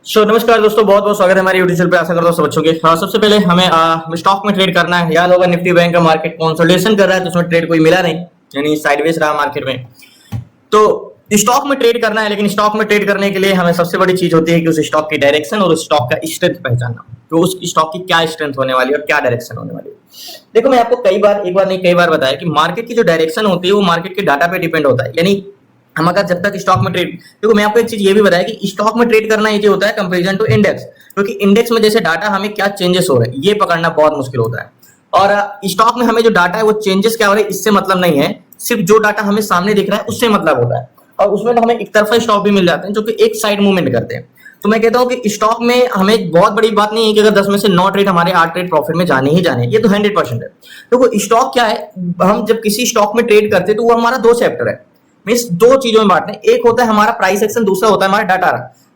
नमस्कार दोस्तों, बहुत बहुत स्वागत है हमारे यूट्यूब चैनल पे। आशा करता हूँ सब अच्छे होंगे। सबसे पहले हमें स्टॉक में ट्रेड करना है। याद होगा निफ्टी बैंक का मार्केट कंसोलिडेशन कर रहा है, तो उसमें ट्रेड कोई मिला नहीं, यानी साइडवेज रहा मार्केट में। तो स्टॉक में ट्रेड करना है, लेकिन स्टॉक में ट्रेड करने के लिए हमें सबसे बड़ी चीज होती है कि उस स्टॉक की डायरेक्शन और उस स्टॉक का स्ट्रेंथ पहचानना। तो उस स्टॉक की क्या स्ट्रेंथ होने वाली है और क्या डायरेक्शन होने वाली है। देखो, मैं आपको एक बार नहीं कई बार बताया कि मार्केट की जो डायरेक्शन होती है वो मार्केट के डाटा पे डिपेंड होता है। यानी हम अगर जब तक स्टॉक में ट्रेड, देखो मैं आपको एक चीज ये भी बताया कि स्टॉक में ट्रेड करना ये होता है कंपैरिजन टू इंडेक्स, क्योंकि इंडेक्स में जैसे डाटा हमें क्या चेंजेस हो रहे हैं ये पकड़ना बहुत मुश्किल होता है। और स्टॉक में हमें जो डाटा है वो चेंजेस क्या हो रहे हैं इससे मतलब नहीं है, सिर्फ जो डाटा हमें सामने दिख रहा है उससे मतलब होता है। और उसमें तो हमें एक तरफा स्टॉक भी मिल जाते हैं जो कि एक साइड मूवमेंट करते हैं। तो मैं कहता हूं कि स्टॉक में हमें बहुत बड़ी बात नहीं है कि अगर 10 में से 9 ट्रेड हमारे 8 ट्रेड प्रॉफिट में जाने ही जाने, ये तो 100% है। तो वो स्टॉक क्या है, हम जब किसी स्टॉक में ट्रेड करते हैं तो वो हमारा दो चैप्टर है, मींस दो चीजों में बांटते हैं। एक होता है हमारा प्राइस एक्शन, दूसरा होता है हमारा डाटा।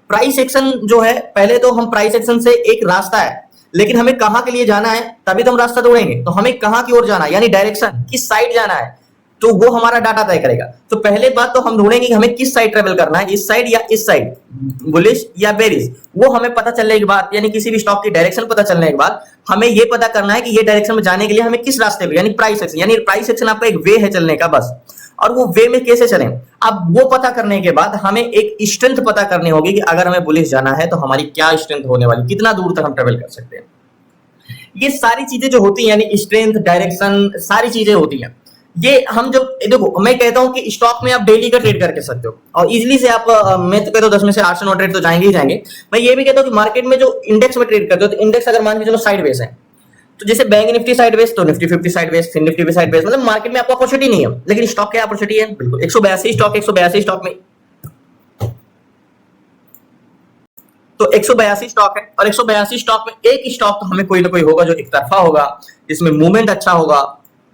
प्राइस एक्शन जो है, पहले तो हम प्राइस एक्शन से एक रास्ता है, लेकिन हमें कहां के लिए जाना है तभी तो हम रास्ता ढूंढेंगे। तो हमें कहां की ओर जाना है, यानी डायरेक्शन किस साइड जाना है, तो वो हमारा डाटा तय करेगा। तो पहले बात तो हम ढूंढेंगे कि हमें किस साइड ट्रेवल करना है, इस साइड या इस साइड, बुलिश या बेरिश। वो हमें पता चलने के बाद, यानी किसी भी स्टॉक की डायरेक्शन पता चलने के बाद हमें ये पता करना है कि ये डायरेक्शन में जाने के लिए हमें किस रास्ते पे, यानी प्राइस एक्शन, यानी प्राइस एक्शन आपका एक वे है चलने का बस। और वो वे में कैसे चलें, अब वो पता करने के बाद हमें एक स्ट्रेंथ पता करनी होगी कि अगर हमें बुलिश जाना है तो हमारी क्या स्ट्रेंथ होने वाली, कितना दूर तक हम ट्रेवल कर सकते हैं। ये सारी चीजें जो होती हैं, यानी स्ट्रेंथ, डायरेक्शन, सारी चीजें होती हैं। ये हम जब देखो, मैं कहता हूं कि स्टॉक में आप डेली का ट्रेड करके सकते हो और इजीली से आप मैं तो कहता हूं 10 में से 8 से 9 ट्रेड तो जाएंगे ही जाएंगे। मैं ये भी कहता हूं कि मार्केट में जो इंडेक्स में ट्रेड करते हो, तो इंडेक्स अगर मान के चलो साइडवेज है, तो जैसे बैंक निफ्टी साइडवेज तो निफ्टी 50 साइडवेज, फिर निफ्टी भी साइडवेज, मतलब मार्केट में आपको अपॉर्चुनिटी नहीं है। लेकिन स्टॉक क्या अपॉर्चुनिटी है, बिल्कुल 182 स्टॉक, 182 स्टॉक में, तो 182 स्टॉक है और 182 स्टॉक में एक स्टॉक तो हमें कोई ना कोई होगा जो एक तरफा होगा, जिसमें मूवमेंट अच्छा होगा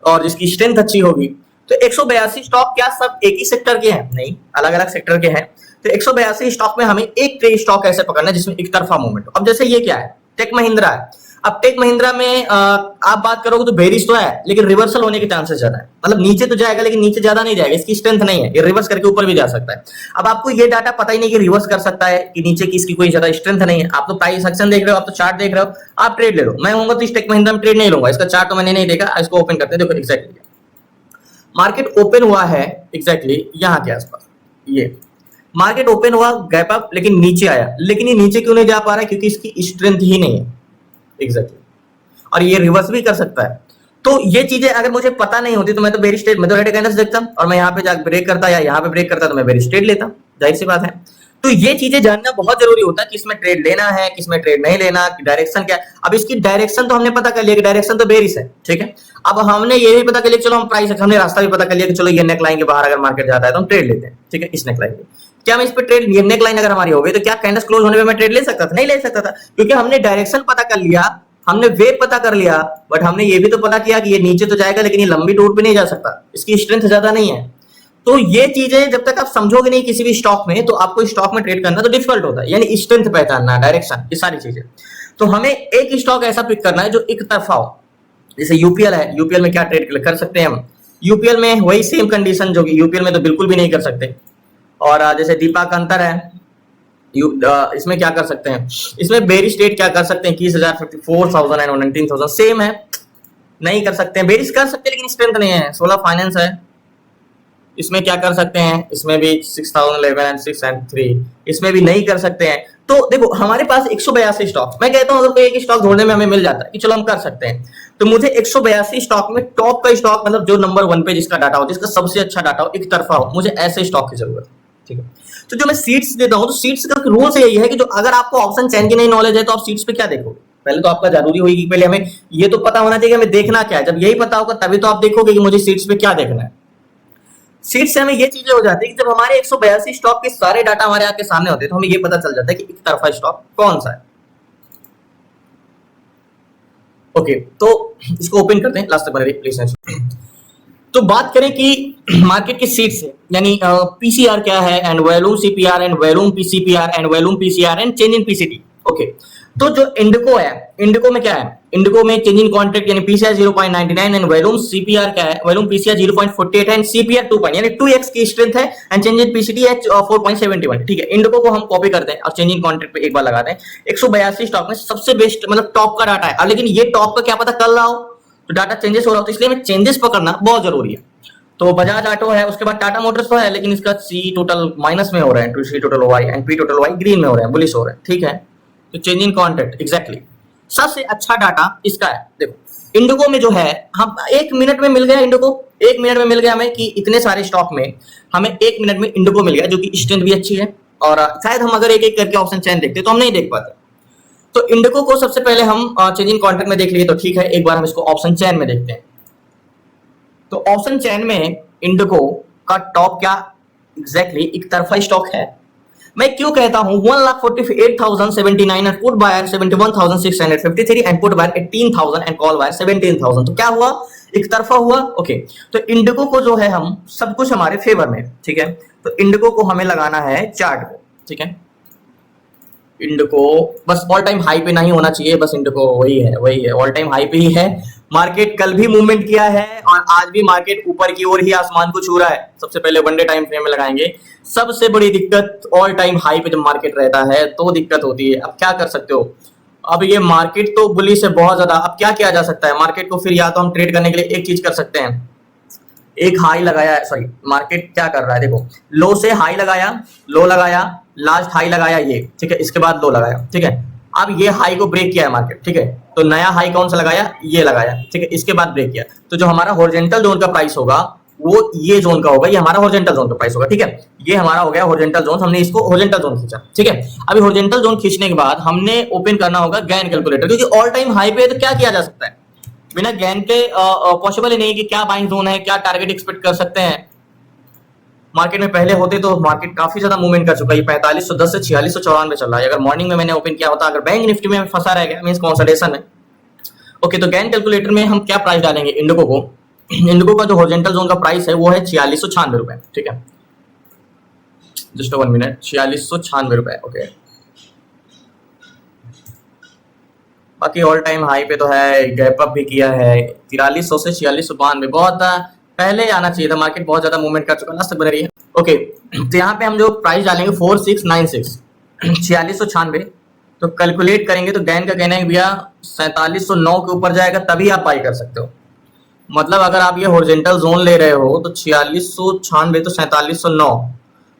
और जिसकी स्ट्रेंथ अच्छी होगी। तो 182 स्टॉक क्या सब एक ही सेक्टर के हैं? नहीं, अलग अलग सेक्टर के हैं। तो 182 स्टॉक में हमें एक स्टॉक ऐसे पकड़ना है जिसमें एक तरफा मूवमेंट। अब जैसे ये क्या है, टेक महिंद्रा है। अब टेक महिंद्रा में आप बात करोगे तो बेरिश तो है, लेकिन रिवर्सल होने के चांसेस ज्यादा है। मतलब नीचे तो जाएगा लेकिन नीचे ज्यादा नहीं जाएगा, इसकी स्ट्रेंथ नहीं है, ये रिवर्स करके ऊपर भी जा सकता है। अब आपको ये डाटा पता ही नहीं कि रिवर्स कर सकता है कि नीचे की इसकी कोई ज्यादा स्ट्रेंथ नहीं है। आप तो प्राइस एक्शन देख रहे हो, आप तो चार्ट देख रहे हो, आप ट्रेड ले लो। मैं होऊंगा तो इस टेक महिंद्रा में ट्रेड नहीं लूंगा, इसका चार्ट तो मैंने नहीं देखा। इसको ओपन करते हैं, देखो एग्जैक्टली मार्केट ओपन हुआ है एग्जैक्टली यहाँ के आसपास। ये मार्केट ओपन हुआ, गैप अप, लेकिन नीचे आया। लेकिन ये नीचे क्यों नहीं जा पा रहा है, क्योंकि इसकी स्ट्रेंथ ही नहीं है एग्जैक्टली। और ये रिवर्स भी कर सकता है। तो ये चीजें अगर मुझे पता नहीं होती तो मैं तो बेरिश ट्रेड, मैं तो रेड कैंडल्स देखता और मैं यहाँ पे जाकर ब्रेक करता या यहाँ पे ब्रेक करता तो मैं बेरिश ट्रेड लेता, जाहिर सी बात है। तो ये चीजें जानना बहुत जरूरी होता है कि इसमें ट्रेड लेना है, किसमें ट्रेड नहीं लेना, डायरेक्शन क्या है। अब इसकी डायरेक्शन तो हमने पता कर लिया कि डायरेक्शन तो बेरिश है, ठीक है। अब हमने ये भी पता कर लिया, चलो हम प्राइस, हमने रास्ता भी पता कर लिया कि चलो ये नेक लाइन के बाहर अगर मार्केट जाता है तो हम ट्रेड लेते हैं, ठीक है, इस नेक लाइन पे। क्या मैं इस पे ट्रेड, ये नेक लाइन अगर हमारी हो गई तो क्या कैंडल्स क्लोज होने पे मैं ट्रेड ले सकता था? नहीं ले सकता था, क्योंकि हमने डायरेक्शन पता कर लिया, हमने वे पता कर लिया, बट हमने ये भी तो पता किया कि ये नीचे तो जाएगा लेकिन ये लंबी टूर पे नहीं जा सकता, इसकी स्ट्रेंथ ज्यादा नहीं है। तो ये चीजें जब तक आप समझोगे नहीं किसी भी स्टॉक में, तो आपको स्टॉक में ट्रेड करना तो डिफिकल्ट होता है, यानी स्ट्रेंथ पहचानना, डायरेक्शन, ये सारी चीजें। तो हमें एक स्टॉक ऐसा पिक करना है जो एक तरफा हो। जैसे यूपीएल है, यूपीएल में क्या ट्रेड कर सकते हैं हम, यूपीएल में वही सेम कंडीशन जो कि यूपीएल में तो बिल्कुल भी नहीं कर सकते। और जैसे दीपा का अंतर है, इसमें क्या कर सकते हैं, इसमें बेरिश ट्रेड क्या कर सकते हैं, 21,000, 54,000 एंड 19,000 सेम है, नहीं कर सकते हैं। बेरिश कर सकते हैं लेकिन स्ट्रेंथ नहीं है। 16 फाइनेंस है, इसमें क्या कर सकते हैं, इसमें भी 6,011 एंड 6 एंड 3, इसमें भी नहीं कर सकते हैं। तो देखो हमारे पास 182 स्टॉक, मैं कहता हूं अगर कोई एक स्टॉक ढूंढने में हमें मिल जाता है कि चलो हम कर सकते हैं, तो मुझे 182 स्टॉक में टॉप का स्टॉक, मतलब जो नंबर 1 पे जिसका डाटा हो, जिसका सबसे अच्छा डाटा हो, एक तरफा हो, मुझे ऐसे स्टॉक की जरूरत है, ठीक है। तो जो मैं सीट्स देता हूं, तो सीट्स का रूल यही है कि जो अगर आपको ऑप्शन चैन की नहीं नॉलेज है तो आप सीट्स पे क्या देखोगे, पहले तो आपका जरूरी होगी कि पहले हमें ये तो पता होना चाहिए कि हमें देखना क्या है। जब यही पता होगा तभी तो आप देखोगे कि मुझे सीट्स पे क्या देखना है। सीट से हमें ये चीजें हो जाती है कि जब हमारे 182 स्टॉक के सारे डाटा हमारे आके सामने होते हैं तो हमें ये पता चल जाता है कि एक तरफा स्टॉक कौन सा है। ओके, तो इसको ओपन करते हैं, लास्ट तक बने रहिए प्लीज। तो बात करें कि मार्केट की सीट से, यानी पीसीआर क्या है, and volume CPR and volume PCPR and volume PCR and change in PCT. Okay, तो जो इंडिको है, इंडिको में क्या है, इंडिको में चेंज इन कॉन्ट्रैक्ट यानी पीसीआर 0.99 एंड वॉल्यूम सीपीआर क्या है, वॉल्यूम पीसीआर 0.48 है एंड सीपीआर 2 यानी 2x की स्ट्रेंथ है एंड चेंज इन पीसीटी है 4.71। ठीक है, इंडिको को हम कॉपी करते हैं और चेंज इन कॉन्ट्रैक्ट पे एक बार लगाते हैं। 182 स्टॉक में सबसे बेस्ट मतलब टॉप का डाटा है। अब लेकिन ये टॉप का क्या पता कल रहा हो तो डाटा चेंजेस हो रहा हो, तो इसलिए हमें चेंजेस पकड़ना बहुत जरूरी है। तो बजाज ऑटो है, उसके बाद टाटा मोटर्स तो है, लेकिन इसका सी टोटल माइनस में हो रहा है, to see total Y and P total Y green में हो रहा है, बुलिश हो रहा है। ठीक है, तो चेंज इन कॉन्ट्रैक्ट एग्जैक्टली सबसे अच्छा डाटा इसका है। देखो इंडिको में जो है हम 1 मिनट में मिल गया, इंडिको 1 मिनट में मिल गया हमें कि इतने सारे स्टॉक में हमें 1 मिनट में इंडिको मिल गया, जो कि स्ट्रेंथ भी अच्छी है। और शायद हम अगर एक एक करके ऑप्शन चेन देखते तो हम नहीं देख पाते। तो इंडिको को सबसे पहले हम चेंज इन कॉन्ट्रैक्ट में देख लिए तो ठीक है, एक बार हम इसको ऑप्शन चेन में देखते हैं। तो ऑप्शन चेन में इंडिको का टॉप क्या एग्जैक्टली एक तरफा स्टॉक है। मैं क्यों कहता हूं 1,48,079 and put buyer 71,653 and put buyer 18,000 and call buyer 17,000। तो क्या हुआ, एक तरफा हुआ। ओके, तो इंडिको को जो है हम सब कुछ हमारे फेवर में, ठीक है। तो इंडिको को हमें लगाना है चार्ट को, ठीक है। इंडिको बस ऑल टाइम हाई पे नहीं होना चाहिए, बस इंडिको वही है ऑल टाइम हाई पे ही है। मार्केट कल भी मूवमेंट किया है और आज भी मार्केट ऊपर की ओर ही आसमान को छू रहा है। सबसे पहले वनडे टाइम फ्रेम में लगाएंगे। सबसे बड़ी दिक्कत ऑल टाइम हाई पे जब मार्केट रहता है तो दिक्कत होती है। अब क्या कर सकते हो, अब ये मार्केट तो बुलिश है बहुत ज्यादा। अब क्या किया जा सकता है मार्केट को, फिर या तो हम ट्रेड करने के लिए एक चीज कर सकते हैं, एक हाई लगाया है, सॉरी मार्केट क्या कर रहा है, देखो लो से हाई लगाया, लो लगाया, लास्ट हाई लगाया ये, ठीक है, इसके बाद लो लगाया, ठीक है। अब ये हाई को ब्रेक किया है मार्केट, ठीक है, तो नया हाई कौन सा लगाया, ये लगाया, ठीक है, इसके बाद ब्रेक किया। तो जो हमारा हॉरिजॉन्टल जोन का प्राइस होगा वो ये जोन का होगा, ये हमारा हॉरिजॉन्टल जोन का प्राइस होगा, ठीक है। ये हमारा हो गया हॉरिजॉन्टल जोन, हमने इसको हॉरिजॉन्टल जोन खींचा, ठीक है। अभी हॉरिजॉन्टल जोन खींचने के बाद हमने ओपन करना होगा गैन कैलकुलेटर, क्योंकि ऑल टाइम हाई पे है तो क्या किया जा सकता है, बिना गैन के पॉसिबल ही नहीं कि क्या बाइंग जोन है, क्या टारगेट एक्सपेक्ट कर सकते हैं। मार्केट में पहले होते तो मार्केट काफी ज्यादा मूवमेंट कर चुका है, 4510 से 4694 चल रहा है। अगर मॉर्निंग में मैंने ओपन किया होता, अगर बैंक निफ्टी में फंसा रह गया मींस कंसोलिडेशन है। ओके, तो गैन कैलकुलेटर में हम क्या प्राइस डालेंगे इंडिको को, इंडिको का जो हॉरिजॉन्टल जोन का प्राइस है वो है 4696 रुपए, ठीक है। जस्ट 1 मिनट, 4696 रुपए, ओके। बाकी ऑल टाइम हाई पे तो है, गैप अप भी किया है 4300 से 4692, बहुत पहले आना चाहिए था, मार्केट बहुत ज्यादा मूवमेंट कर चुका है, लास्ट तक बन रही है। ओके, तो यहाँ पे हम जो प्राइस डालेंगे 4696 4696, तो कैलकुलेट करेंगे तो गैन का कहना है भैया 4709 के ऊपर जाएगा तभी आप बाई कर सकते हो। मतलब अगर आप ये हॉरिजॉन्टल जोन ले रहे हो तो 4696 तो 4709,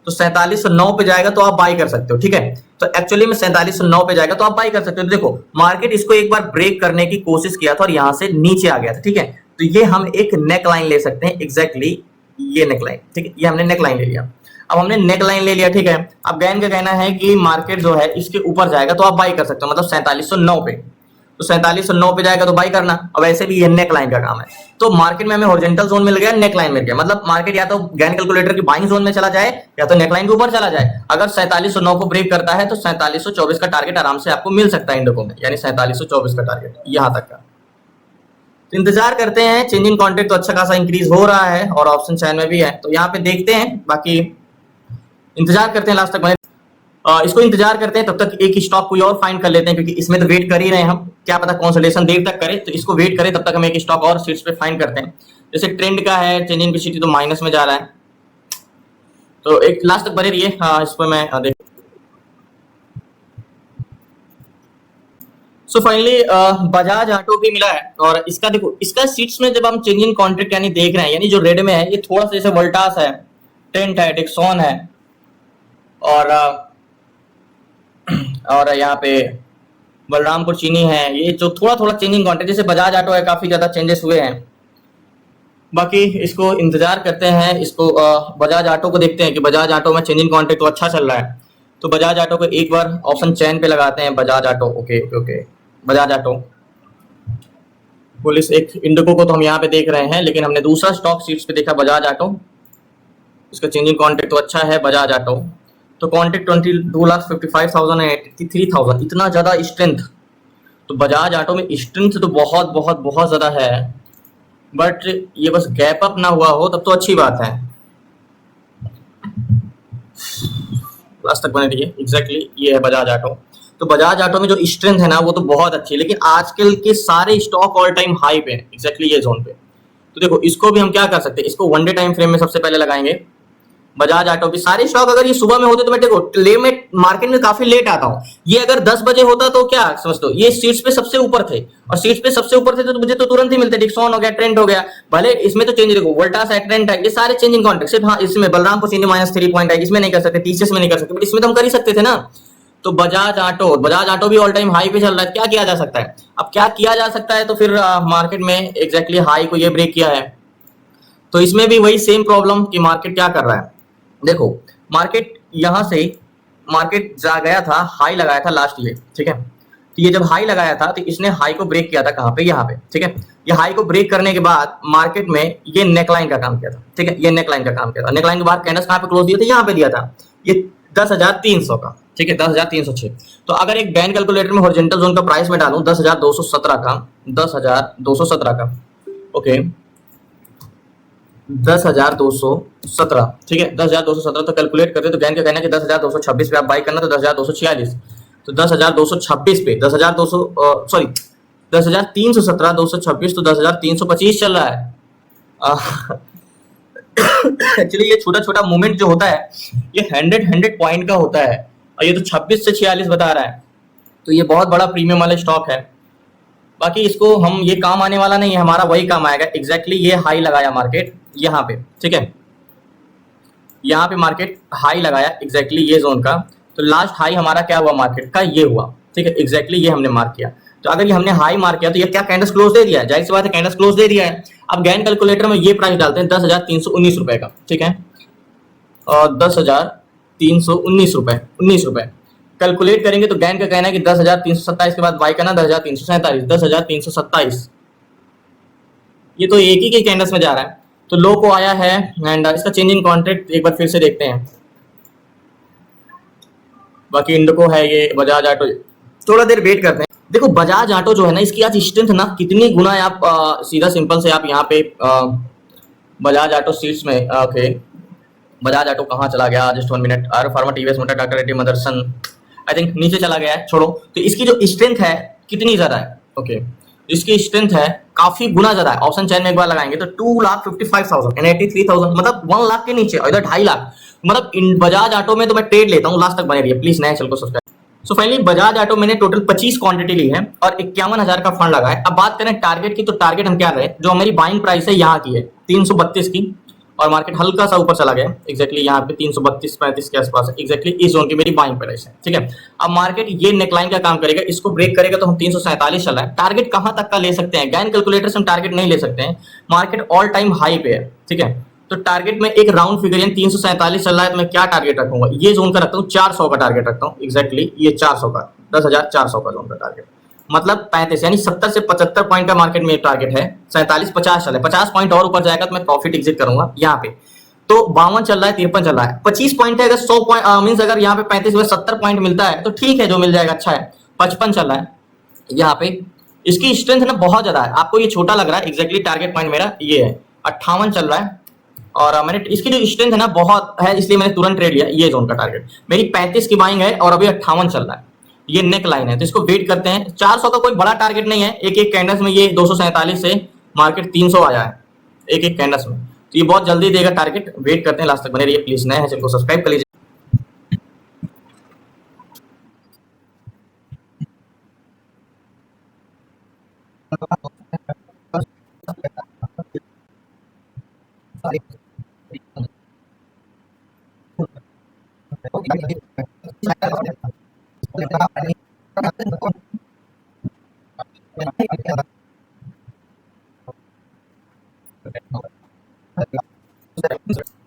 तो 4709 पे जाएगा तो आप बाई कर सकते हो, ठीक है। तो एक्चुअली में 4709 पे जाएगा तो आप बाई कर सकते हो। तो देखो मार्केट इसको एक बार ब्रेक करने की कोशिश किया था और यहाँ से नीचे आ गया था, ठीक है। तो ये हम एक नेक लाइन ले सकते हैं, एग्जैक्टली ये नेक लाइन, ठीक है, ये हमने नेक लाइन ले लिया। अब हमने नेक लाइन ले लिया, ठीक है। अब गैन का कहना है कि मार्केट जो है इसके ऊपर जाएगा तो आप बाई कर सकते हो, मतलब 4709 पे, तो 4709 पे जाएगा तो बाई करना। अब ऐसे भी ये नेक लाइन का काम है। तो मार्केट में हमें हॉरिजॉन्टल जोन मिल गया, नेक लाइन मिल गया, मतलब मार्केट या तो गैन कैलकुलेटर की बाइंग जोन में चला जाए या तो नेक लाइन के ऊपर चला जाए। अगर 4709 को ब्रेक करता है तो 4724 का टारगेट आराम से आपको मिल सकता है इंडिको में, यानी 4724 का टारगेट यहां तक का। तो इंतजार करते हैं, चेंजिंग कॉन्ट्रैक्ट तो अच्छा खासा इंक्रीज हो रहा है और ऑप्शन चैन में भी है, तो यहाँ पे देखते हैं। बाकी इंतजार करते हैं लास्ट तक, इसको इंतजार करते हैं, तब तक एक स्टॉक कोई और फाइंड कर लेते हैं, क्योंकि इसमें तो वेट कर ही रहे हैं हम, क्या पता कंसोलिडेशन देर तक करे, तो इसको वेट करें, तब तक हम एक स्टॉक और सीट्स पे फाइंड करते हैं। जैसे ट्रेंड का है, चेंज इन पीसीटी तो माइनस में जा रहा है, तो एक लास्ट तक बने रहिए। हाँ, इस पर मैं देख सो फाइनली बजाज ऑटो भी मिला है और इसका देखो, इसका सीट्स में जब हम चेंज इन कॉन्ट्रैक्ट यानी देख रहे हैं, यानी जो रेड में है ये थोड़ा सा जैसे वोल्टास है, टेंट है, डिक्सॉन है और यहाँ पे बलरामपुर चीनी है, ये जो थोड़ा थोड़ा चेंजिंग कॉन्ट्रैक्ट, जैसे बजाज ऑटो है काफी ज्यादा चेंजेस हुए हैं। बाकी इसको इंतजार करते हैं, इसको बजाज ऑटो को देखते हैं कि बजाज ऑटो में चेंजिंग कॉन्ट्रैक्ट तो अच्छा चल रहा है। तो बजाज ऑटो को एक बार ऑप्शन चैन पे लगाते हैं, Bajaj auto, okay okay, Bajaj auto police. एक इंडिको को तो हम यहाँ पे देख रहे हैं, लेकिन हमने दूसरा स्टॉक सीट्स पे देखा बजाज ऑटो, इसका चेंजिंग कॉन्ट्रैक्ट तो अच्छा है बजाज ऑटो। तो कॉन्ट्रैक्ट 22,55,000 है, 83,000, इतना ज्यादा स्ट्रेंथ। तो बजाज ऑटो में स्ट्रेंथ तो बहुत बहुत बहुत ज्यादा है, बट ये बस गैप अप ना हुआ हो तब तो अच्छी बात है। लास्ट तक बने रहिए, एग्जैक्टली ये है बजाज ऑटो। तो बजाज ऑटो में जो स्ट्रेंथ है ना वो तो बहुत अच्छी है, लेकिन आजकल के सारे स्टॉक ऑल टाइम हाई पे है एग्जैक्टली ये जोन पे। तो देखो इसको भी हम क्या कर सकते हैं, इसको वन डे टाइम फ्रेम में सबसे पहले लगाएंगे। बजाज ऑटो भी सारे स्टॉक अगर ये सुबह में होते तो मैं देखो ले में मार्केट में काफी लेट आता हूँ, ये अगर 10 बजे होता तो क्या समझ लो ये सीट्स पे सबसे ऊपर थे, और सीट्स पे सबसे ऊपर थे तो मुझे तो तुरंत ही मिलते। डिक्सॉन हो गया, ट्रेंट हो गया, भले इसमें तो चेंज देखो वोल्टास है, ट्रेंट है, ये सारे चेंजिंग कॉन्ट्रैक्ट। सिर्फ हाँ इसमें बलरामपुर चेंज -3 पॉइंट है, इसमें नहीं कर सकते, टीसीएस में नहीं कर सकते, बट इसमें तो हम कर ही सकते थे ना। तो बजाज ऑटो भी ऑल टाइम हाई पे चल रहा है, क्या किया जा सकता है? अब क्या किया जा सकता है, तो फिर मार्केट में एग्जैक्टली हाई को ये ब्रेक किया है, तो इसमें भी वही सेम प्रॉब्लम कि मार्केट क्या कर रहा है। देखो मार्केट यहां से मार्केट जा गया था, हाई लगाया था लास्ट ईयर, ठीक है। तो ये जब हाई लगाया था तो इसने हाई को ब्रेक किया था कहां पे, यहाँ पे, ठीक है। ये हाई को ब्रेक करने के बाद मार्केट में ये नेकलाइन का काम किया था, ठीक है, ये नेकलाइन का काम किया था। नेकलाइन के बाद कैंडल्स कहां पे क्लोज दिया था, यहाँ पे दिया था, ये 10,300 का, ठीक है, 10,306। तो अगर एक बैन कैलकुलेटर में हॉरिजॉन्टल जोन का प्राइस में डालूं 10,217 का, 10,217 का, ओके 10,217, ठीक है, 10,217। तो कैलकुलेट करते तो गैन का कहना है कि 10,226 पे आप बाई करना, तो 10,246, तो 10,226 पे 10,200 सॉरी 10,317 226 तो 10,325 चल रहा है। एक्चुअली ये छोटा छोटा मूवमेंट जो होता है ये 100 पॉइंट का होता है, और ये तो 26 से 46 बता रहा है, तो ये बहुत बड़ा प्रीमियम वाला स्टॉक है। बाकी इसको हम ये काम आने वाला नहीं है, हमारा वही काम आएगा एग्जैक्टली। ये हाई लगाया मार्केट यहाँ पे, ठीक है, यहाँ पे मार्केट हाई लगाया एग्जैक्टली ये जोन का। तो लास्ट हाई हमारा क्या हुआ मार्केट का, ये हुआ, ठीक है, एग्जैक्टली ये हमने मार्क किया। तो अगर ये हमने हाई मार्क किया तो ये क्या कैंडल्स क्लोज दे दिया है, जाहिर सी बात है कैंडल्स क्लोज दे दिया है। अब गैन कैलकुलेटर में ये प्राइस डालते हैं 10,319 रुपए का, ठीक है, और 10,319 रुपए 19 रुपए कैलकुलेट करेंगे तो गैन का कहना है कि 10,327 के बाद बाई करना 10,347, 10,327, ये तो एक ही के कैंडल्स में जा रहा है। तो लो को आया है एंड इसका चेंजिंग कॉन्ट्रैक्ट एक बार फिर से देखते हैं। बाकी इंडिको है, ये बजाज ऑटो, थोड़ा देर वेट करते हैं। देखो बजाज ऑटो जो है ना इसकी आज स्ट्रेंथ ना कितनी गुना है, आप सीधा सिंपल से आप यहाँ पे बजाज ऑटो सीट्स में, ओके बजाज ऑटो कहाँ चला गया, just 1 minute, R pharma, TVS motor, Tata Reddy, Motherson, I think नीचे चला गया है, छोड़ो। तो इसकी जो स्ट्रेंथ है कितनी ज्यादा है, ओके इसकी स्ट्रेंथ है काफी गुना ज्यादा है। ऑप्शन चैन में एक बार लगाएंगे तो 2,55,000 83,000, मतलब 1 लाख के नीचे, और इधर 2.5 लाख। मतलब इन बजाज ऑटो में तो मैं ट्रेड लेता हूँ, लास्ट तक बने रहिए प्लीज, नए चैनल को subscribe. So finally Bajaj auto मैंने टोटल 25 क्वांटिटी ली है और 51,000 का फंड लगा है। अब बात करें टारगेट की, तो टारगेट हम क्या रहे, जो हमारी बाइंग प्राइस है यहाँ की है 332 की, और मार्केट हल्का सा ऊपर चला गया एग्जैक्टली यहाँ पे 332-35 के आसपास है, एग्जैक्टली इस जोन की मेरी बाइंग प्राइस है, ठीक है। अब मार्केट ये नेकलाइन का काम करेगा, इसको ब्रेक करेगा तो हम 347 चला है। टारगेट कहां तक का ले सकते हैं, गैन कैलकुलेटर से हम टारगेट नहीं ले सकते हैं, मार्केट ऑल टाइम हाई पे है, ठीक है। तो टारगेट में एक राउंड फिगर 347 चल रहा है, तो मैं क्या टारगेट रखूंगा, ये जोन का रखता हूँ 400 का टारगेट रखता हूँ एग्जैक्टली, ये 400 का 10,400 का जोन का टारगेट, मतलब 35 यानी 70 से 75 पॉइंट का मार्केट में टारगेट है। 47-50 चल है, 50 पॉइंट और ऊपर जाएगा तो मैं प्रॉफिट एग्जिट करूंगा यहाँ पे। तो 52 चल रहा है, 53 चल रहा है, 25 पॉइंट है, अगर 100 पॉइंट मींस अगर यहाँ पे 35 में 70 पॉइंट मिलता है तो ठीक है, जो मिल जाएगा अच्छा है। 55 चल रहा है यहाँ पे, इसकी स्ट्रेंथ ना बहुत ज्यादा है, आपको ये छोटा लग रहा है, एग्जैक्टली टारगेट पॉइंट मेरा ये है। 58 चल रहा है, और मैंने इसकी जो स्ट्रेंथ है ना बहुत है, इसलिए मैंने तुरंत ट्रेड लिया। ये जोन का टारगेट मेरी 35 की बाइंग है और अभी 58 चल रहा है, ये नेक लाइन है, तो इसको वेट करते हैं। 400 का कोई बड़ा टारगेट नहीं है, एक एक कैंडल्स में ये 247 से मार्केट 300 आया है एक एक कैंडल्स में, तो ये बहुत जल्दी देगा टारगेट। वेट करते हैं, लास्ट तक बने रहिए प्लीज, नए हैं चैनल को सब्सक्राइब कर लीजिए।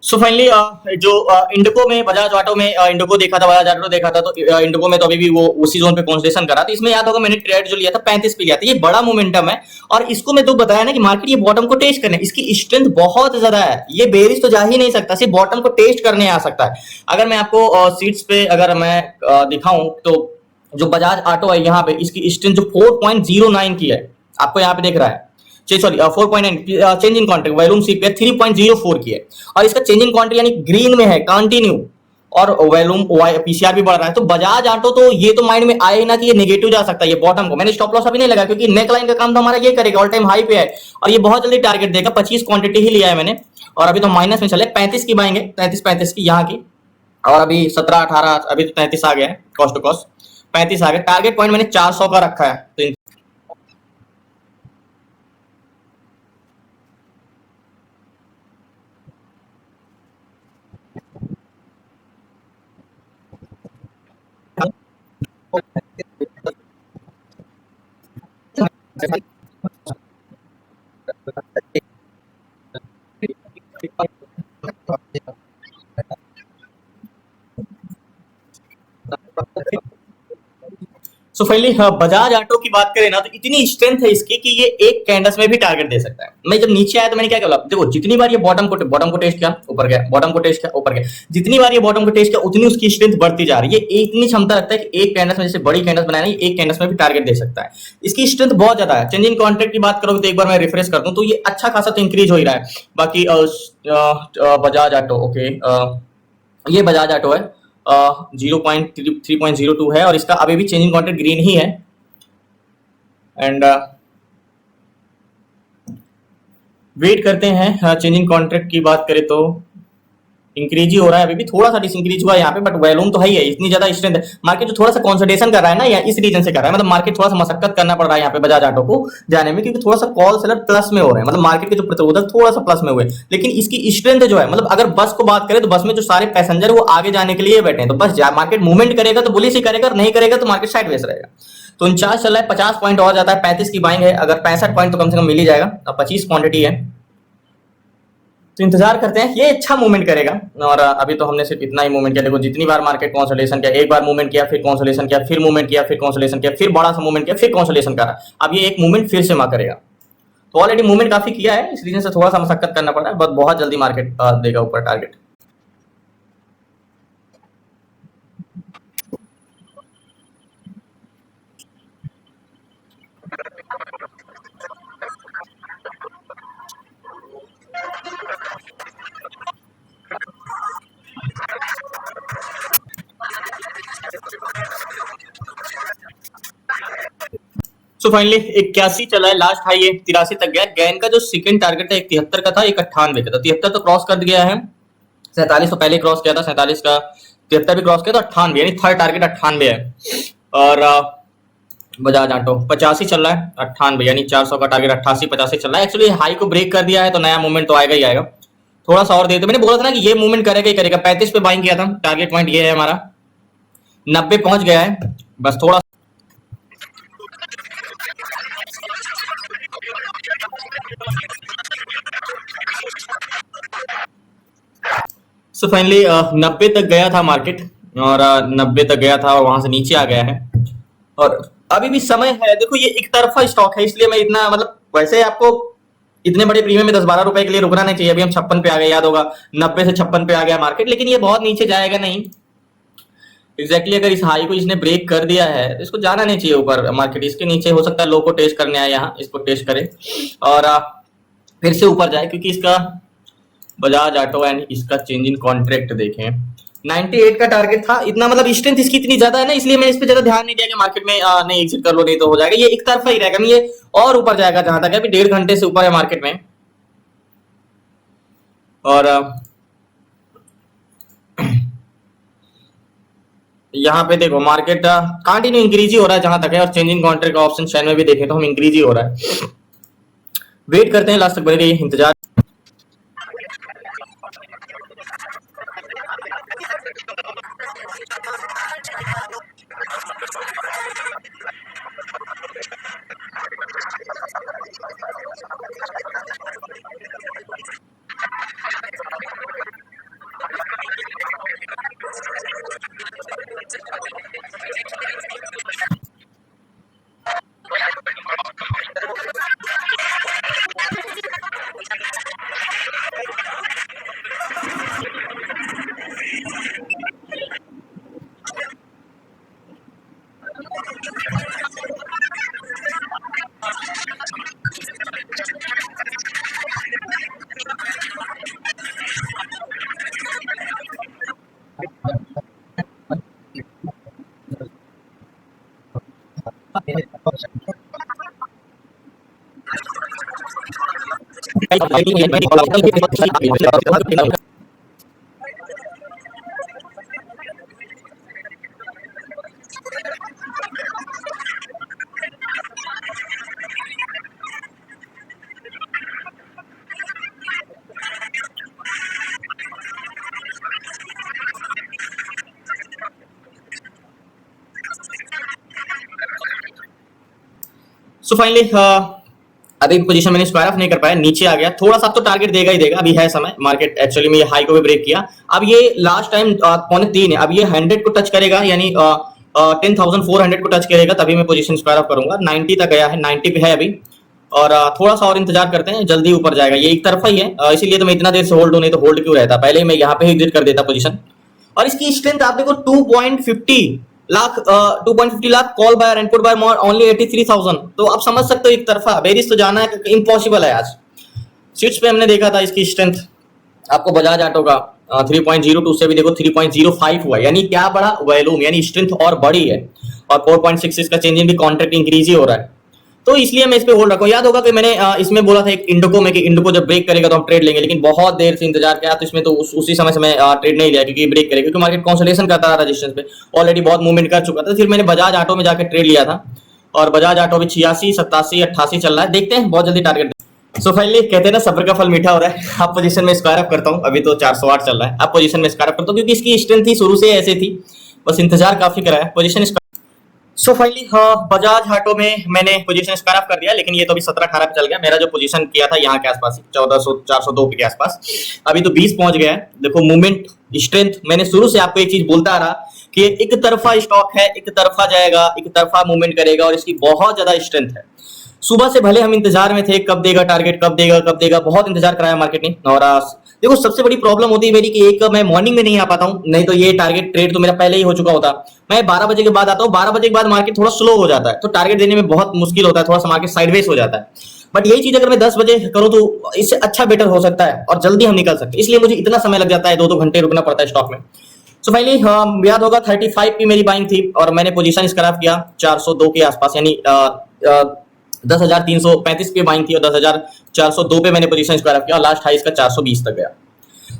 सो फाइनली जो इंडिको में बजाज ऑटो में इंडिको देखा था, बजाज ऑटो देखा था, तो इंडिको में तो अभी भी वो उसी जोन पे कंसोलिडेशन करा। तो इसमें याद होगा मैंने ट्रेड जो लिया था 35 पे लिया था, ये बड़ा मोमेंटम है, और इसको मैं तो बताया ना कि मार्केट ये बॉटम को टेस्ट करने, इसकी स्ट्रेंथ बहुत ज्यादा है, ये बेरिश तो जा ही नहीं सकता, सिर्फ बॉटम को टेस्ट करने आ सकता है। अगर मैं आपको सीट्स पे अगर मैं दिखाऊं तो जो बजाज ऑटो है यहाँ पे इसकी स्ट्रेंथ जो 4.09 की है, आपको यहाँ पे देख रहा है, sorry 4.9 changing contract volume C पे 3.04 की है, और इसका चेंजिंग कॉन्ट्रैक्ट यानी ग्रीन में है कंटिन्यू, और वॉल्यूम पीसीआर भी बढ़ रहा है, तो बजाज ऑटो तो ये तो माइंड में आए ही ना कि ये नेगेटिव जा सकता है, ये बॉटम को। मैंने स्टॉप लॉस अभी नहीं लगा क्योंकि नेक लाइन का काम तो हमारा ये करेगा, ऑल टाइम हाई पे है और ये बहुत जल्दी टारगेट देगा। 25 क्वांटिटी ही लिया है मैंने और अभी तो माइनस में चले, 35 की बाएंगे, 35 की यहाँ की, और अभी 17-18, अभी तो 33 आ गया है, कॉस्ट टू कॉस्ट 35 आ गया। टारगेट पॉइंट मैंने 400 का रखा है, तो सो फाइनली बजाज ऑटो की बात करें ना, तो इतनी स्ट्रेंथ है इसकी कि ये एक कैंडल्स में भी टारगेट दे सकता है। मैं जब नीचे आया तो मैंने क्या बोला, देखो जितनी बार ये बॉटम को टेस्ट किया ऊपर गया, बॉटम को टेस्ट किया ऊपर गया, जितनी बार ये बॉटम को टेस्ट किया उतनी उसकी स्ट्रेंथ बढ़ती जा रही है। ये इतनी क्षमता रखता है कि एक कैंडल्स में, जैसे बड़ी कैंडल्स बनाना, एक कैंडल्स में भी टारगेट दे सकता है। इसकी स्ट्रेंथ बहुत ज्यादा है। चेंजिंग कॉन्ट्रैक्ट की बात करोगे तो एक बार मैं रिफ्रेश कर दूं तो ये अच्छा खासा तो इंक्रीज हो ही रहा है। बाकी बजाज ऑटो, ओके, ये बजाज ऑटो है, 0.3.02 है और इसका अभी भी चेंजिंग कॉन्ट्रैक्ट ग्रीन ही है। एंड वेट करते हैं। चेंजिंग कॉन्ट्रैक्ट की बात करें तो इंक्रीज ही हो रहा है, अभी भी थोड़ा सा डिसइंक्रीज हुआ है यहाँ पे, बट वॉल्यूम तो है ही है, इतनी ज्यादा स्ट्रेंथ है। मार्केट जो थोड़ा सा कंसोलिडेशन कर रहा है ना, या इस रीजन से कर रहा है, मतलब मार्केट थोड़ा सा मशक्कत करना पड़ रहा है यहाँ पे बजाज ऑटो को जाने में, क्योंकि थोड़ा सा कॉल सेलर प्लस में हो रहे हैं, मतलब मार्केट के जो प्रतिरोधक थोड़ा सा प्लस में हुए। लेकिन इसकी स्ट्रेंथ जो है, मतलब अगर बस को बात करें तो बस में जो सारे पैसेंजर वो आगे जाने के लिए बैठे हैं, तो बस मार्केट मूवमेंट करेगा तो बुलिश ही करेगा, नहीं करेगा तो मार्केट साइडवेज रहेगा। तो 49 चल रहा है, 50 पॉइंट और जाता है, 35 की बाइंग है, अगर 65 पॉइंट तो कम से कम मिल ही जाएगा। अब 25 क्वांटिटी है, तो इंतजार करते हैं, ये अच्छा मूवमेंट करेगा। और अभी तो हमने सिर्फ इतना ही मूवमेंट किया, देखो जितनी बार मार्केट कंसोलिडेशन किया, एक बार मूवमेंट किया, फिर कंसोलिडेशन किया, फिर मूवमेंट किया, फिर कंसोलिडेशन किया, फिर बड़ा सा मूवमेंट किया, फिर कंसोलिडेशन करा, अब ये एक मूवमेंट फिर से करेगा। तो ऑलरेडी मूवमेंट काफी किया है, इस रीजन से थोड़ा सा मशक्कत करना पड़ा है, बट बहुत जल्दी मार्केट देगा ऊपर टारगेट। सो फाइनली 81 चला है, लास्ट हाई है 83 तक गया। गैन का जो सेकंड टारगेट था 73 का था, एक 98 का था, 73 तो क्रॉस कर गया है, 47 तो पहले क्रॉस किया था, 47 का 73 भी क्रॉस किया, तो 98 यानी थर्ड टारगेट 98 है। और बजाज ऑटो 85 चल रहा है, 98 यानी 400 का टारगेट 88 85 चल रहा है। एक्चुअली हाई को ब्रेक कर दिया है तो नया मूवमेंट तो आएगा ही आएगा, थोड़ा सा और देते। मैंने बोला था ना कि ये मूवमेंट करेगा ही करेगा, 35 पे बाइंग किया था, टारगेट पॉइंट ये है हमारा, 90 पहुंच गया है, बस थोड़ा। सो फाइनली 90 तक गया था मार्केट, और 90 तक गया था और वहां से नीचे आ गया है, और अभी भी समय है। देखो ये एक तरफा स्टॉक है, इसलिए मैं इतना, मतलब वैसे आपको इतने बड़े प्रीमियम में 10-12 रुपए के लिए रुकना नहीं चाहिए। अभी हम 56 पे आ गए, याद होगा 90 से 56 पे आ गया मार्केट, लेकिन ये बहुत नीचे जाएगा नहीं। एग्जैक्टली अगर इस हाई को इसने ब्रेक कर दिया है तो इसको जाना नहीं चाहिए ऊपर मार्केट, इसके नीचे हो सकता है लो को टेस्ट करने आए, यहाँ इसको टेस्ट करे और फिर से ऊपर जाए, क्योंकि इसका बजाज ऑटो एंड इसका चेंज इन कॉन्ट्रैक्ट देखें 98 का टारगेट था, इतना मतलब स्ट्रेंथ इसकी इतनी ज्यादा है ना, इसलिए मैं इस पे ज्यादा ध्यान नहीं दिया कि मार्केट में नहीं एग्जिट कर लो, नहीं तो हो जाएगा, ये एक तरफा ही रहेगा, ये और ऊपर जाएगा जहां तक है, अभी 1.5 घंटे से ऊपर है मार्केट में। और यहाँ पे देखो मार्केट कंटिन्यू इंक्रीज ही हो रहा है जहां तक है, और चेंजिंग कॉन्ट्रैक्ट का ऑप्शन चैन में भी देखें तो हम इंक्रीज ही हो रहा है। वेट करते हैं लास्ट तक बने रहिए, इंतजार। सो फाइनली अभी पोजीशन मैंने स्क्वायर ऑफ नहीं कर पाया, नीचे आ गया थोड़ा सा, तो टारगेट देगा ही देगा, अभी है समय, मार्केट एक्चुअली में ये हाई को भी ब्रेक किया। अब ये लास्ट टाइम 2.3 है, अब ये 100 को टच करेगा, यानी 10,400 को टच करेगा, तभी मैं पोजीशन स्क्वायर ऑफ करूंगा। 90 तक गया है, 90 पे है अभी, और थोड़ा सा और इंतजार करते हैं, जल्दी ऊपर जाएगा। ये एक तरफा ही है, इसीलिए तो मैं इतना देर से होल्ड हूं, नहीं तो होल्ड क्यों रहता, पहले ही मैं यहाँ पे ही एग्जिट कर देता पोजीशन। और इसकी स्ट्रेंथ आप देखो 2.50 lakh, 2.50 lakh call buyer and put buyer more only 83,000, तो आप समझ सकते हो एक तरफा बेरिश तो जाना है इम्पॉसिबल है। आज स्विच पे हमने देखा था इसकी स्ट्रेंथ, आपको बजाज ऑटो का 3.02 से भी देखो 3.05 हुआ, यानी क्या बड़ा वॉल्यूम, यानी स्ट्रेंथ और बड़ी है, और 4.66 का चेंज इन भी कॉन्ट्रैक्ट इंक्रीज ही हो रहा है, तो इसलिए मैं इस पे होल्ड रखूं। याद होगा कि मैंने इसमें बोला था एक इंडोको में कि इंडोको जब ब्रेक करेगा तो हम ट्रेड लेंगे, लेकिन बहुत देर से इंतजार किया, तो इसमें तो उसी समय से मैं ट्रेड नहीं लिया, क्योंकि ब्रेक करेगा, क्योंकि मार्केट कंसोलिडेशन करता रहा रेजिस्टेंस पे, ऑलरेडी बहुत मूवमेंट कर चुका था। फिर मैंने बजाज ऑटो में जाकर ट्रेड लिया था, और बजाज ऑटो भी 86, 87, 88 चल रहा है, देखते हैं बहुत जल्दी टारगेट। सो फाइनली कहते हैं ना सब्र का फल मीठा हो रहा है। अब पोजीशन में स्क्वायर अप करता हूं, अभी तो 408 चल रहा है, अब पोजीशन में स्क्वायर अप करता हूं, क्योंकि इसकी स्ट्रेंथ ही शुरू से ऐसे थी, बस इंतजार काफी कराया position. So finally Bajaj auto में मैंने पोजीशन स्क्वायर ऑफ कर दिया, लेकिन ये तो अभी 17-18 पे चल गया। मेरा जो पोजीशन किया था यहाँ के आसपास 1400 402 के आसपास, अभी तो 20 पहुंच गया है। देखो मूवमेंट स्ट्रेंथ, मैंने शुरू से आपको एक चीज बोलता आ रहा कि एक तरफा स्टॉक है, एक तरफा जाएगा, एक तरफा मूवमेंट करेगा, और इसकी बहुत ज्यादा स्ट्रेंथ है। सुबह से भले हम इंतजार में थे, कब देगा टारगेट, कब देगा कब देगा, बहुत इंतजार कराया मार्केट ने। और देखो सबसे बड़ी प्रॉब्लम होती है मेरी कि एक मैं मॉर्निंग में नहीं आ पाता हूँ, नहीं तो ये टारगेट ट्रेड तो मेरा पहले ही हो चुका होता। मैं 12 बजे के बाद आता हूँ, 12 बजे के बाद मार्केट थोड़ा स्लो हो जाता है, तो टारगेट देने में बहुत मुश्किल होता है, थोड़ा सा मार्केट साइडवेज हो जाता है। बट यही चीज अगर मैं 10 बजे करूँ तो इससे अच्छा बेटर हो सकता है, और जल्दी हम निकल सकते हैं, इसलिए मुझे इतना समय लग जाता है, 2-2 घंटे रुकना पड़ता है स्टॉक में। सो फाइनली याद होगा 35 की मेरी बाइंग थी, और मैंने पोजीशन स्क्रैप किया 402 के आसपास, यानी 10,335 पे बाइंग थी, और 10,402 पे मैंने पोजीशन स्क्वायर किया, और लास्ट हाई इसका 420 तक गया।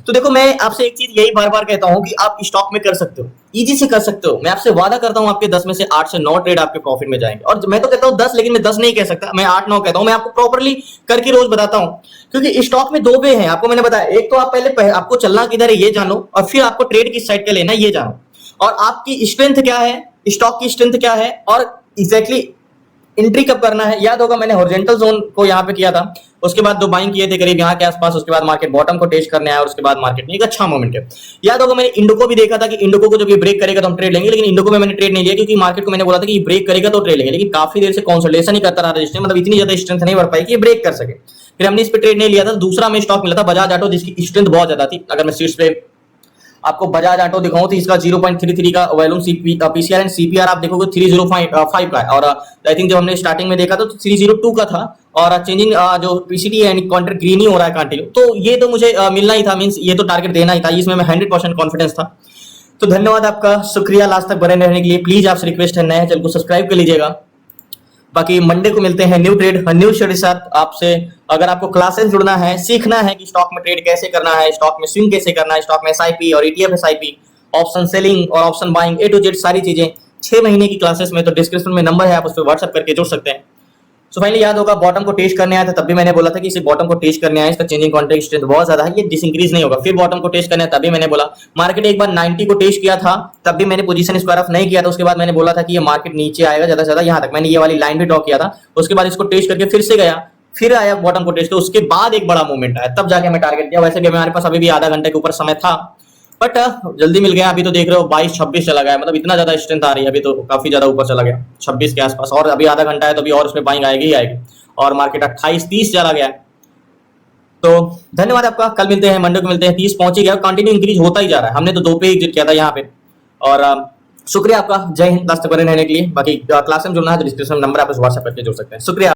तो देखो मैं आपसे एक चीज यही बार बार कहता हूं कि आप स्टॉक में कर सकते हो, इजी से कर सकते हो। मैं आपसे वादा करता हूं आपके 10 में से 8 से 9 ट्रेड आपके प्रॉफिट में जाएंगे, और मैं तो कहता हूं 10, लेकिन मैं 10 नहीं कह सकता, मैं 8-9 कहता हूं। मैं आपको प्रॉपर्ली करके रोज बताता हूं, क्योंकि स्टॉक में 2 वे हैं, आपको मैंने बताया। एक तो आप पहले आपको चलना किधर है ये जानो, और फिर आपको ट्रेड किस साइड का लेना ये जानो, और आपकी स्ट्रेंथ क्या है, स्टॉक की स्ट्रेंथ क्या है, और एग्जैक्टली एंट्री कब करना है। याद होगा मैंने हॉरिजॉन्टल जोन को यहाँ पे किया था, उसके बाद 2 बाइंग किए थे करीब यहाँ के आसपास, उसके बाद मार्केट बॉटम को टेस्ट करने आया, और उसके बाद मार्केट ने एक अच्छा मोमेंट है। याद होगा मैंने इंडोको भी देखा था कि इंडोको को जब ये ब्रेक करेगा तो हम ट्रेड लेंगे, लेकिन इंडोको में मैंने ट्रेड नहीं लिया, क्योंकि मार्केट को मैंने बोला था कि ये ब्रेक करेगा तो ट्रेड लेंगे, लेकिन काफी देर से कंसोलिडेशन ही करता रहा रजिस्टर, मतलब इतनी ज्यादा स्ट्रेंथ नहीं बढ़ पाई कि ये ब्रेक कर सके, फिर हमने इस पे ट्रेड नहीं लिया था। दूसरा में स्टॉक मिला था बजाज ऑटो, जिसकी स्ट्रेंथ बहुत ज्यादा थी। अगर मैं शीर्ष पे आपको बजाज ऑटो दिखाऊं तो इसका 0.33 का वॉल्यूम पीसीआर एंड सीपीआर आप देखोगे 305 का, और आई थिंक जब हमने स्टार्टिंग में देखा तो 302 का था, और चेंजिंग जो पीसीटी यानी कॉन्ट्रैक्ट ग्रीन ही हो रहा है कंटिन्यू, तो ये तो मुझे मिलना ही था, मींस ये तो टारगेट देना ही था, इसमें मैं 100% कॉन्फिडेंस था। तो धन्यवाद आपका, शुक्रिया लास्ट तक बने रहने के लिए। प्लीज आपसे रिक्वेस्ट है, नए चैनल को सब्सक्राइब कर लीजिएगा। बाकी मंडे को मिलते हैं न्यू ट्रेड न्यू शेयर के साथ आपसे। अगर आपको क्लासेस जुड़ना है, सीखना है कि स्टॉक में ट्रेड कैसे करना है, स्टॉक में स्विंग कैसे करना है, स्टॉक में एसआईपी और ईटीएफ एसआईपी, ऑप्शन सेलिंग और option buying, A to Z सारी चीजें 6 महीने की क्लासेस में, तो डिस्क्रिप्शन में नंबर है, आप उस पर व्हाट्सएप करके जुड़ सकते हैं। सो फाइनली याद होगा बॉटम को टेस्ट करने आया था, तब भी मैंने बोला था कि इसे बॉटम को टेस्ट करने आया, इसका चेंजिंग कॉन्ट्रैक्ट स्ट्रेंथ बहुत ज्यादा है, ये डिसइंक्रीज नहीं होगा। फिर बॉटम को टेस्ट करने तभी मैंने बोला, मार्केट एक बार 90 को टेस्ट किया था, तब भी मैंने पोजीशन स्क्वायर ऑफ नहीं किया था। उसके बाद मैंने बोला था कि ये मार्केट नीचे आएगा ज्यादा से ज्यादा यहाँ तक, मैंने ये वाली लाइन भी ड्रॉ किया था। उसके बाद इसको टेस्ट करके फिर से गया, फिर आया बॉटम को टेस्ट, तो उसके बाद एक बड़ा मूवमेंट आया, तब जाके मैं टारगेट किया। वैसे भी हमारे पास अभी भी आधा घंटे के ऊपर समय था, बट जल्दी मिल गया। अभी तो देख रहे हो 22-26 चला गया, मतलब इतना ज्यादा स्ट्रेंथ आ रही है, अभी तो काफी ज्यादा ऊपर चला गया 26 के आसपास, और अभी आधा घंटा है तो अभी और उसमें बाइंग आएगी ही आएगी, और मार्केट 28-30 चला गया। तो धन्यवाद आपका, कल मिलते हैं, मंडे को मिलते हैं। 30 पहुंच ही गया, कंटिन्यू इंक्रीज होता ही जा रहा है, हमने तो 2 पे एग्जिट किया था यहाँ पे। और शुक्रिया आपका, जय हिंद, लास्ट तक बने रहने के लिए। बाकी क्लास में जुड़ना है तो डिस्क्रिप्शन नंबर आप व्हाट्सएप करके जुड़ सकते हैं। शुक्रिया।